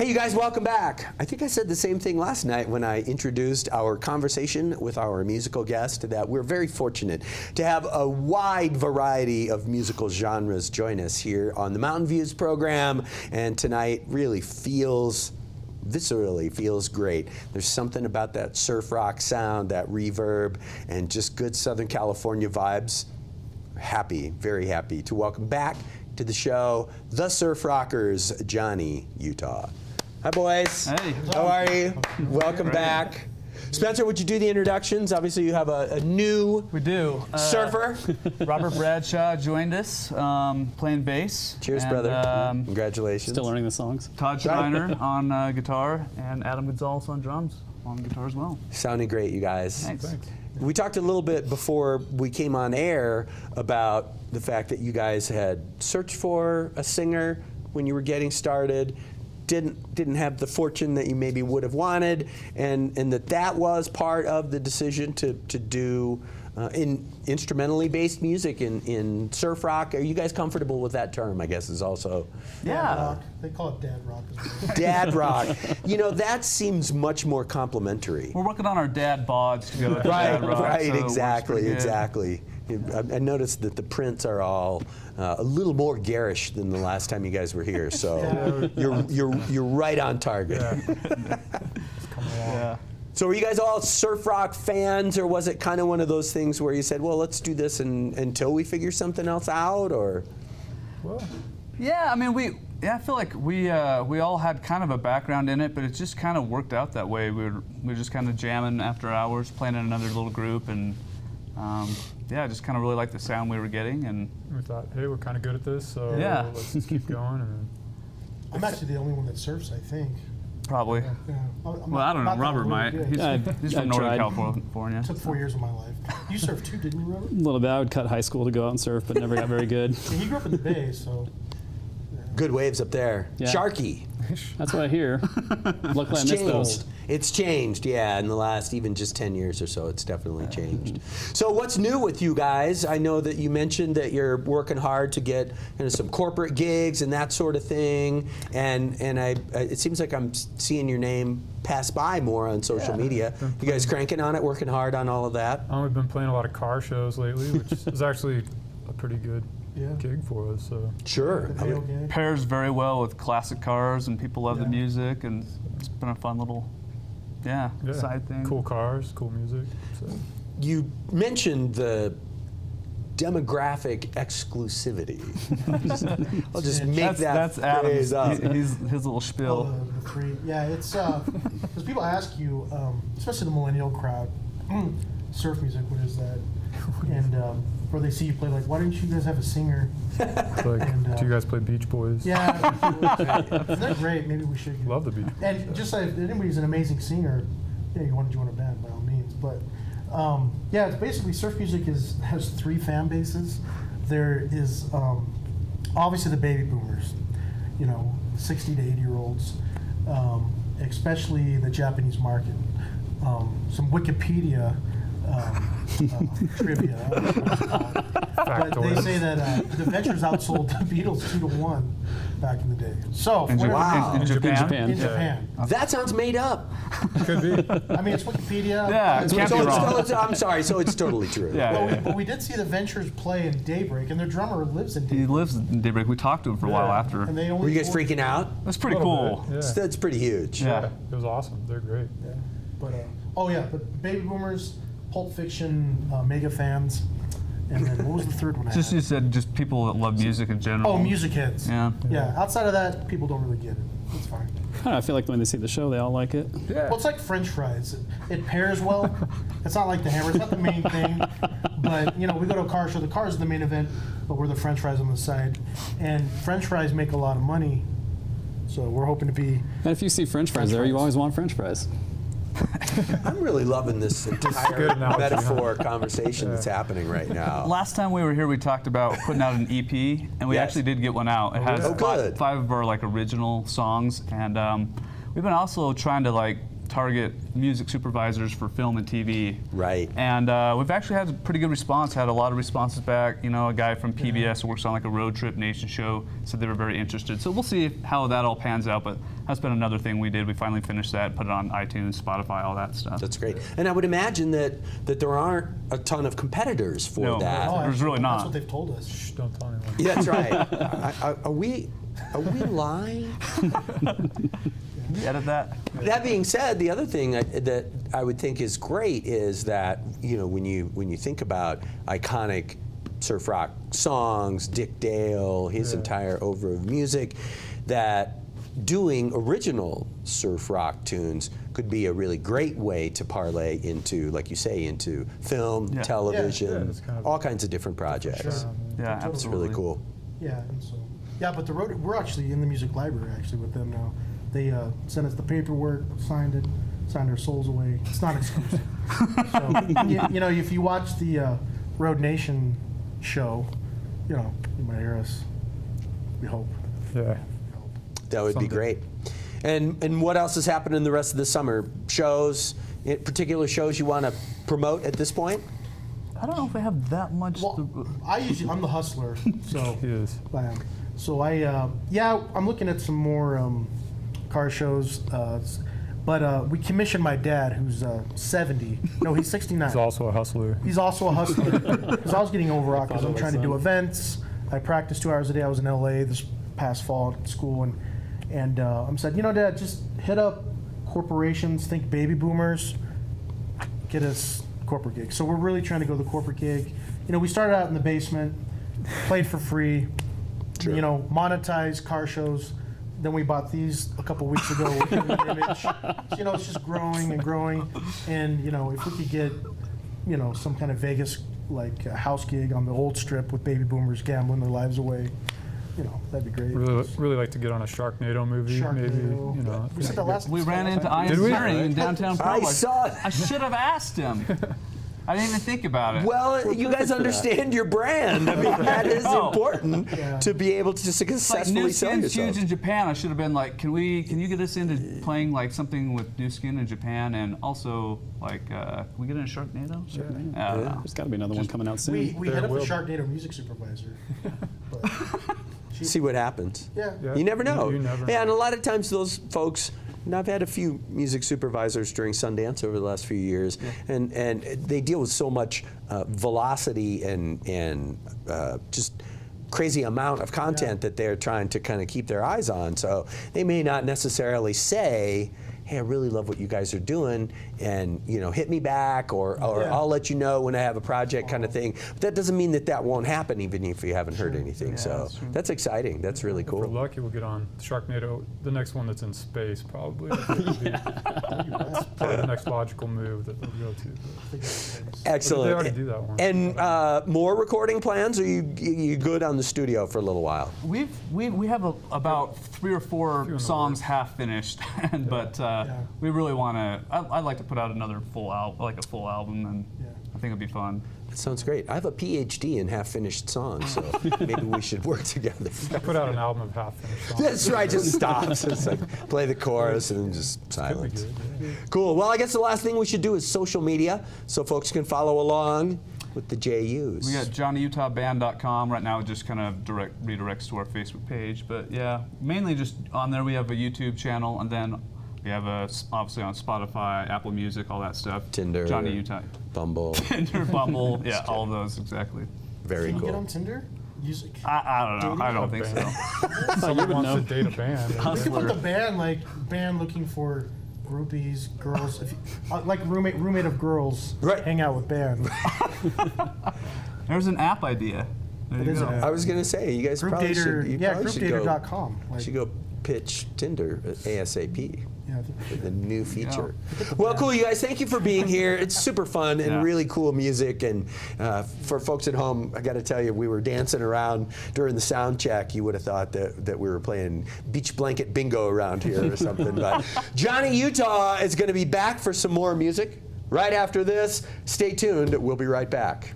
Hey, you guys, welcome back. I think I said the same thing last night when I introduced our conversation with our musical guest, that we're very fortunate to have a wide variety of musical genres join us here on the Mountain Views program. And tonight really viscerally feels great. There's something about that surf rock sound, that reverb, and just good Southern California vibes. Happy, very happy to welcome back to the show the Surf Rockers, Johnny Utah. Hi, boys. Hey. How are you? Welcome back. Spencer, would you do the introductions? Obviously, you have a new surfer. Robert Bradshaw joined us playing bass. Cheers, brother. Congratulations. Still learning the songs. Todd Schneider on guitar, and Adam Gonzalez on drums, on guitar as well. Sounding great, you guys. Thanks. We talked a little bit before we came on air about the fact that you guys had searched for a singer when you were getting started, didn't have the fortune that you maybe would have wanted, and that was part of the decision to do instrumentally based music in surf rock. Are you guys comfortable with that term? I guess is also Yeah. Rock. They call it dad rock as well. dad rock. You know, that seems much more complimentary. We're working on our dad bods to go with dad rock. Right, so it works exactly, pretty good. exactly. I noticed that the prints are all a little more garish than the last time you guys were here, so you're right on target. Yeah. So were you guys all surf rock fans, or was it kind of one of those things where you said, well, let's do this until we figure something else out, or? Yeah, I mean, I feel like we all had kind of a background in it, but it just kind of worked out that way. We were just kind of jamming after hours, playing in another little group, and yeah, just kind of really liked the sound we were getting, and we thought, hey, we're kind of good at this, so Yeah. let's just keep going. And I'm actually the only one that surfs, I think. probably. Yeah. Well, I don't know. Robert might. He's from Northern tried. California. It took 4 years of my life. You surfed too, didn't you, Robert? A little bit. I would cut high school to go out and surf, but never got very good. Yeah, he grew up in the Bay, so. Good waves up there. Yeah. Sharky. That's what I hear. Luckily, I missed those. It's changed, yeah, in the last even just 10 years or so, it's definitely changed. So what's new with you guys? I know that you mentioned that you're working hard to get some corporate gigs and that sort of thing, and it seems like I'm seeing your name pass by more on social media. You guys cranking on it, working hard on all of that? we've been playing a lot of car shows lately, which is actually a pretty good Yeah. gig for us. So Sure. The Vail gig. Pairs very well with classic cars, and people love the music, and it's been a fun little side thing. Cool cars, cool music. So. You mentioned the demographic exclusivity. I'll just make that's that phrase Adam's. up. He's his little Oh, spiel. the free. Yeah, it's because people ask you, especially the millennial crowd, surf music, what is that? And or they see you play, like, why didn't you guys have a singer? Like, And, do you guys play Beach Boys? Yeah, they're great. Maybe we should. Love the Beach Boys. And just like if anybody's an amazing singer, yeah, you want to join a band by all means. But yeah, it's basically surf music has three fan bases. There is obviously the baby boomers, 60 to 80-year-olds, especially the Japanese market. Some Wikipedia trivia. But they say that the Ventures outsold the Beatles 2-1 back in the day. So In Wow. Japan. In Japan. in Japan. That sounds made up. Could be. I mean, it's Wikipedia. Yeah, it can't be wrong. I'm sorry, so it's totally true. Yeah. But we did see the Ventures play in Daybreak, and their drummer lives in He Daybreak. lives in Daybreak. We talked to him for a while after. And they Were only you guys freaking out? That's pretty A little cool. bit, yeah. That's pretty huge. Yeah. It was awesome. They're great. Yeah. But but baby boomers, Pulp Fiction, mega fans, and then what was the third one? I Just had? you said just people that love music in general. Oh, music heads. Yeah. Yeah. Outside of that, people don't really get it. It's fine. I don't know, I feel like when they see the show, they all like it. Well, it's like French fries. It pairs well. It's not like the hammer. It's not the main thing. But, we go to a car show. The car is the main event, but we're the French fries on the side. And French fries make a lot of money. So we're hoping to be. And if you see French fries French there, you fries. always want French fries. I'm really loving this entire Good analogy, metaphor conversation that's happening right now. Last time we were here, we talked about putting out an EP, and we Yes. actually did get one out. It has Oh, good. five of our original songs, and we've been also trying to target music supervisors for film and TV. Right. And we've actually had a pretty good response. Had a lot of responses back. You know, a guy from PBS who works on like a road trip nation show said they were very interested. So we'll see how that all pans out. But that's been another thing we did. We finally finished that, put it on iTunes, Spotify, all that stuff. That's great. And I would imagine that there aren't a ton of competitors for No. that. Oh, There's really That's not. what they've told us. Shh, don't tell anyone. Yeah, that's right. Are we lying? Can you edit that? That being said, the other thing that I would think is great is that, you know, when you think about iconic surf rock songs, Dick Dale, his entire oeuvre of music, that doing original surf rock tunes could be a really great way to parlay into, like you say, into film, Yeah. television, Yeah, it's kind of- all kinds of different projects. Sure. Yeah, Totally. It's really absolutely. cool. Yeah, and so but the road we're actually in the music library actually with them now. They sent us the paperwork, signed our souls away. It's not exclusive. So you know, if you watch the Road Nation show, you know, you might hear us. We hope. Yeah. That would be Someday. great. And what else has happened in the rest of the summer? Shows, particular shows you want to promote at this point? I don't know if I have that much. Well, I'm the hustler, so He is. I am. So I'm looking at some more car shows. But we commissioned my dad, who's 70. No, he's 69. He's also a hustler. He's also a hustler. Because I was getting overwrought because I'm trying to do events. I practiced 2 hours a day. I was in LA this past fall at school, and I said, you know, Dad, just hit up corporations. Think baby boomers. Get us corporate gigs. So we're really trying to go the corporate gig. You know, we started out in the basement, played for free. Sure. You know, monetized car shows. Then we bought these a couple weeks ago with Image. So, you know, it's just growing and growing. And, you know, if we could get, you know, some kind of Vegas, like a house gig on the old strip with baby boomers gambling their lives away, you know, that'd be great. Really like to get on a Sharknado movie, maybe. Sharknado. You know. We said that last We ran into time. Ian Did we? Ziering in downtown I Provo. saw it. I should have asked him. I didn't even think about it. Well, you guys understand your brand. I mean, that is Oh. important Yeah. to be able to It's like successfully New sell Skin's huge yourself. in Japan. I should have been like, can you get us into playing like something with New Skin in Japan, and also like, can we get in a Sharknado? Sharknado. I don't know. There's got to be another one coming out soon. We There hit up the will be. Sharknado music supervisor. But See what happens. yeah. Yeah. You never know. You never Yeah, know. and a lot of times those folks, and I've had a few music supervisors during Sundance over the last few years, and they deal with so much velocity and just crazy amount of content that they're trying to kind of keep their eyes on. So they may not necessarily say, hey, I really love what you guys are doing, and you know, hit me back, or Yeah. I'll let you know when I have a project, kind of thing. But that doesn't mean that won't happen, even if you haven't heard anything. So that's true. that's exciting. That's really If we're cool. lucky, we'll get on Sharknado, the next one that's in space, probably. That's probably the next logical move that they'll go to. Excellent. They already do that one. And more recording plans? Or you good on the studio for a little while? We have about 3 or 4 in the songs works. half finished, but we really want to. I'd like to put out another full album, like a full album, and Yeah. I think it'd be fun. That sounds great. I have a PhD in half-finished songs, so maybe we should work together. Put out an album of half-finished songs. That's right. Just stops. It's like play the chorus and then just Could be silence. good, yeah. Cool. Well, I guess the last thing we should do is social media, so folks can follow along with the JUs. We got JohnnyUtahBand.com right now. It just kind of redirects to our Facebook page, but yeah, mainly just on there. We have a YouTube channel, and then we have obviously on Spotify, Apple Music, all that stuff. Tinder. Johnny Utah. Bumble. Tinder, Bumble, yeah, all of those exactly. Very Can you get cool. on Tinder? Music. I don't know. I don't think so. Someone would wants know. to date a band. We could put the band looking for groupies, girls, if you, like roommate of girls. Right. Hang out with band. There's an app idea. There It you is go. an app. I was gonna say, you guys Group probably Dater. should. You Yeah, probably should go, groupdater.com. Like, should go pitch Tinder ASAP. yeah, I think we should. The new feature. Well, cool, you guys. Thank you for being here. It's super fun and Yeah. really cool music. And for folks at home, I got to tell you, we were dancing around during the sound check. You would have thought that we were playing beach blanket bingo around here or something. But Johnny Utah is going to be back for some more music right after this. Stay tuned. We'll be right back.